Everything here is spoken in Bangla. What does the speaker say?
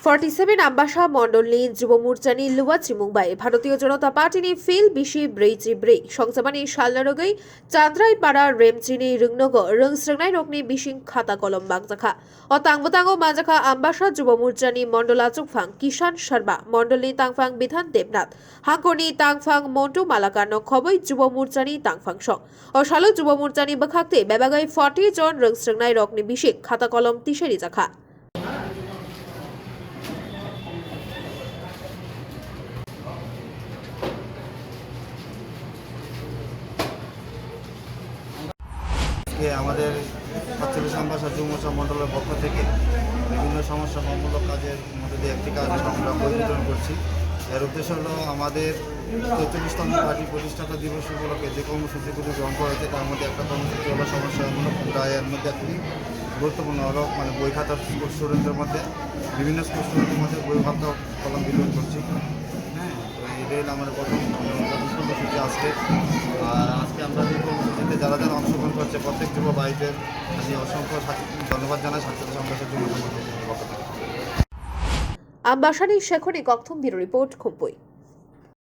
47 আম্বাসা মণ্ডলની যুব મોરચાની લુવાચી મુંબઈ ભારતીય જનતા પાર્ટીની ફીલ બીશી બ્રેચી બ્રે সংসমানি শালনারগৈ চাঁদ্রাইপাড়া রেমচিনি রুংনগর রংস্রংনাই রকনি বিশিং খাতা কলম বাগজাখা ও তাংবতাঙ্গো মাজাখা আম্বাসা যুব মোরচানি মণ্ডলা চুকফাং কিষান শর্মা মণ্ডলনি তাংফাং বিধান দেবনাথ হাঙ্কনি তাংফাং মন্টু মালাকান খবই যুব মোরচানি তাংফাং সং ও শালু যুব মোরচানি বখাকতে বেবাগাই 40 জন রংস্রংনাই রকনি বিশিং খাতা কলম তিসেরি জাখা আমাদের ৪৭ আম্বাসা যুব মোর্চা মণ্ডলের পক্ষ থেকে বিভিন্ন সমস্যামূলক কাজের মধ্যে দিয়ে একটি কাজ আমরা বই বিতরণ করছি। এর উদ্দেশ্য হলো আমাদের ৪৪তম পার্টি প্রতিষ্ঠাতা দিবস উপলক্ষে যে কর্মসূচিগুলি গ্রহণ করা হয়েছে তার মধ্যে একটা কর্মসূচি হলো সমস্যামূলক এর মধ্যে একটি গুরুত্বপূর্ণ হলো বই খাতা স্টুডেন্টদের মধ্যে বিভিন্ন স্টুডেন্টের মধ্যে বই খাতা কলম বিতরণ করছি। হ্যাঁ, এটাই আমাদের প্রথম কর্মসূচি আজকে। আর আজকে আমরা এই কর্মসূচিতে যারা যারা অংশগ্রহণ করছে প্রত্যেক যুব ভাইদের আমি অসংখ্য ধন্যবাদ জানাই। ৪৭ আম্বাসা যুব সংগঠনের পক্ষ থেকে। আম্বাসানি শেখনি কক্থম ব্যুরো রিপোর্ট খুম্পুই।